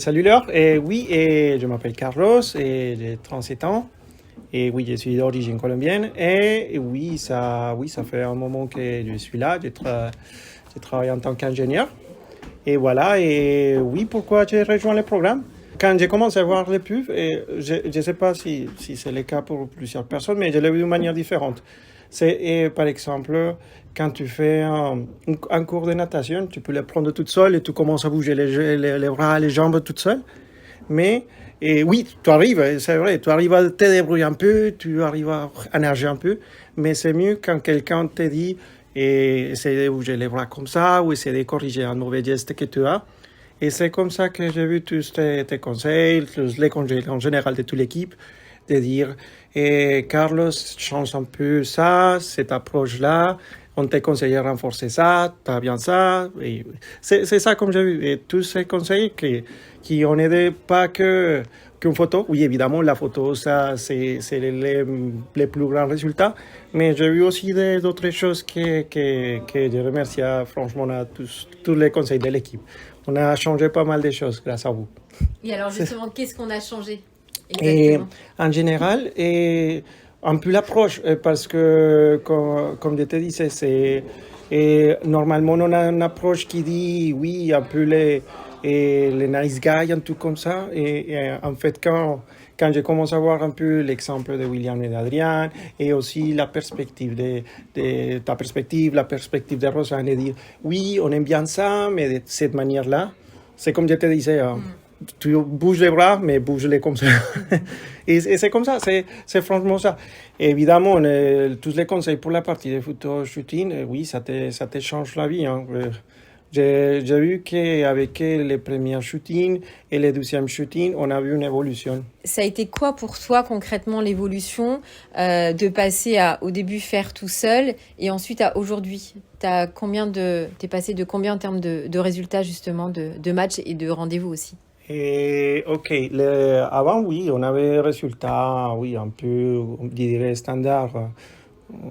Salut Laure, oui, je m'appelle Carlos et j'ai 37 ans. Et oui, je suis d'origine colombienne. Et oui, ça fait un moment que je suis là. J'ai travaillé en tant qu'ingénieur. Et voilà, et oui, pourquoi j'ai rejoint le programme? Quand j'ai commencé à voir les pubs, et je ne sais pas si c'est le cas pour plusieurs personnes, mais je l'ai vu d'une manière différente. Par exemple, quand tu fais un cours de natation, tu peux le prendre toute seule et tu commences à bouger les bras, les jambes toute seule. Mais oui, tu arrives, c'est vrai, tu arrives à te débrouiller un peu, tu arrives à nager un peu, mais c'est mieux quand quelqu'un te dit essaie de bouger les bras comme ça ou essaie de corriger un mauvais geste que tu as. Et c'est comme ça que j'ai vu tous tes conseils, tous les conseils en général de toute l'équipe, de dire Carlos, change un peu ça, cette approche-là, on te conseille de renforcer ça, t'as bien ça. Et c'est ça comme j'ai vu. Et tous ces conseils qui n'ont aidé pas qu'une photo. Oui, évidemment, la photo, ça, c'est les plus grands résultats. Mais j'ai vu aussi d'autres choses que je remercie franchement à tous les conseils de l'équipe. On a changé pas mal de choses grâce à vous. Et alors justement, qu'est-ce qu'on a changé Et exactement? en général, un peu l'approche, parce que, comme je te disais, normalement, on a une approche qui dit, oui, un peu les nice guys, un truc comme ça. En fait, quand je commence à voir un peu l'exemple de William et d'Adrien, et aussi ta perspective, la perspective de Rosanne, et dire, oui, on aime bien ça, mais de cette manière-là, c'est comme je te disais, tu bouges les bras, mais bouge-les comme ça. Et c'est comme ça, c'est franchement ça. Et évidemment, tous les conseils pour la partie de photo shooting, oui, ça te change la vie. Hein. J'ai vu qu'avec les premiers shootings et les deuxièmes shootings, on a vu une évolution. Ça a été quoi pour toi concrètement l'évolution de passer à au début faire tout seul et ensuite à aujourd'hui? T'es passé de combien en termes de résultats justement de matchs et de rendez-vous aussi? Et, ok, avant, oui, on avait des résultats, oui, un peu, on dirait, standard.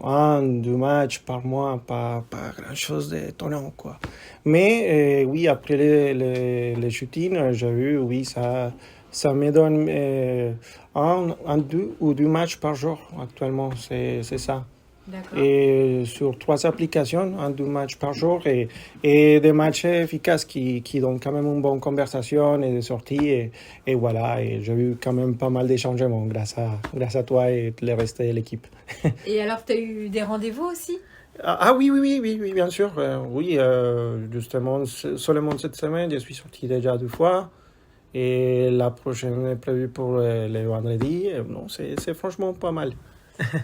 Un, deux matchs par mois, pas grand-chose d'étonnant, quoi. Mais oui, après les shootings, j'ai vu, oui, ça me donne deux ou deux matchs par jour actuellement, c'est ça. D'accord. Et sur trois applications, un, deux matchs par jour et des matchs efficaces qui donnent quand même une bonne conversation et des sorties. Et voilà, et j'ai eu quand même pas mal de changements grâce à toi et le reste de l'équipe. Et alors, tu as eu des rendez-vous aussi? Oui, bien sûr. Oui, justement, seulement cette semaine, je suis sorti déjà deux fois. Et la prochaine est prévue pour le vendredi. Non, c'est franchement pas mal.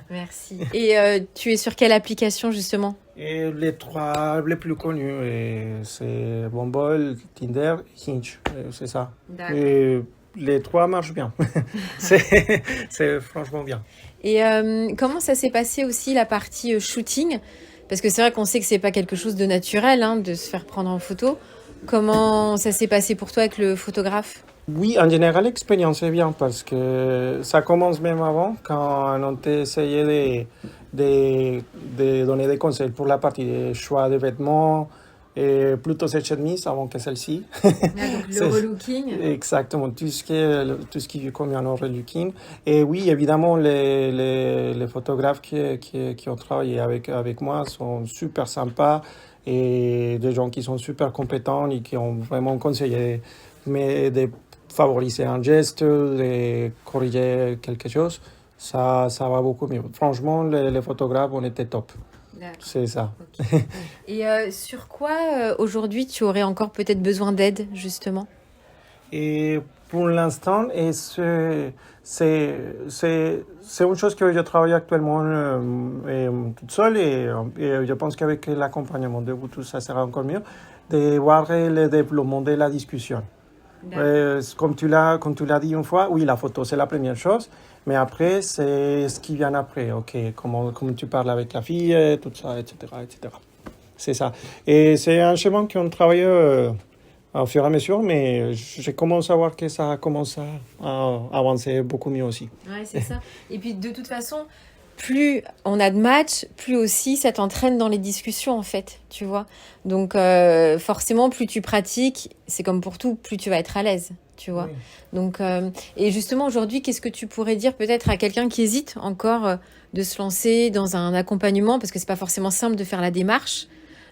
Merci. Et tu es sur quelle application justement? Et les trois les plus connus, c'est Bumble, Tinder et Hinge. C'est ça. D'accord. Et les trois marchent bien. c'est, c'est franchement bien. Et comment ça s'est passé aussi la partie shooting? Parce que c'est vrai qu'on sait que c'est pas quelque chose de naturel hein, de se faire prendre en photo. Comment ça s'est passé pour toi avec le photographe? Oui, en général, l'expérience est bien parce que ça commence même avant quand on t'essayait de donner des conseils pour la partie des choix de vêtements et plutôt cette chemise avant que celle-ci. Ah, donc le C'est relooking. exactement tout ce qui convient au relooking. Et oui, évidemment, les photographes qui ont travaillé avec moi sont super sympas et des gens qui sont super compétents et qui ont vraiment conseillé mais de favoriser un geste, de corriger quelque chose, ça va beaucoup mieux. Franchement, les photographes, on était top. D'accord. C'est ça. Ok. Et sur quoi aujourd'hui tu aurais encore peut-être besoin d'aide justement? Et pour l'instant, c'est une chose que je travaille actuellement toute seule et je pense qu'avec l'accompagnement de vous tous, ça sera encore mieux de voir le développement de la discussion. D'accord. Comme tu l'as dit une fois, oui, la photo, c'est la première chose, mais après, c'est ce qui vient après, ok, comment tu parles avec la fille, tout ça, etc., etc. C'est ça. Et c'est un chemin qu'on travaille au fur et à mesure, mais je commence à voir que ça commence à avancer beaucoup mieux aussi. Ouais, c'est ça. Et puis de toute façon, plus on a de matchs, plus aussi ça t'entraîne dans les discussions en fait, tu vois. Donc forcément, plus tu pratiques, c'est comme pour tout, plus tu vas être à l'aise, tu vois. Oui. Donc et justement aujourd'hui, qu'est-ce que tu pourrais dire peut-être à quelqu'un qui hésite encore de se lancer dans un accompagnement parce que c'est pas forcément simple de faire la démarche.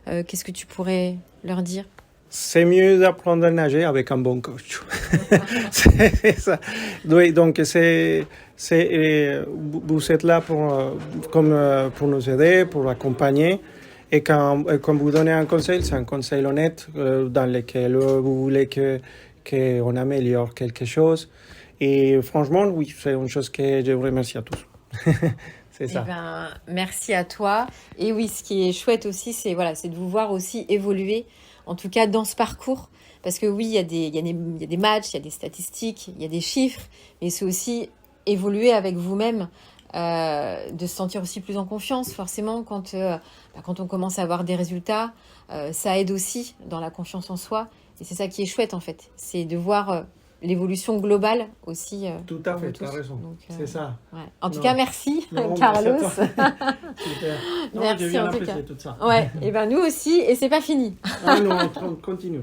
Qu'est-ce que tu pourrais leur dire? C'est mieux d'apprendre à nager avec un bon coach. C'est ça. Oui, donc vous êtes là pour nous aider, pour accompagner. Et quand vous donnez un conseil, c'est un conseil honnête dans lequel vous voulez qu'on améliore quelque chose. Et franchement, oui, c'est une chose que je vous remercie à tous. C'est Eh ça. ben, merci à toi. Et oui, ce qui est chouette aussi, c'est voilà, c'est de vous voir aussi évoluer, en tout cas dans ce parcours. Parce que oui, il y a des matchs, il y a des statistiques, il y a des chiffres, mais c'est aussi évoluer avec vous-même, de se sentir aussi plus en confiance. Forcément, quand on commence à avoir des résultats, ça aide aussi dans la confiance en soi. Et c'est ça qui est chouette en fait, c'est de voir l'évolution globale aussi Tout à pour vous fait, tu as tous. raison. Donc, C'est ça. ouais. En tout Non. cas, merci Non, Carlos. merci à toi. Super. Non, Merci j'ai bien en tout apprécié cas. tout ça. Ouais, et ben nous aussi, et c'est pas fini. Ah non, on continue.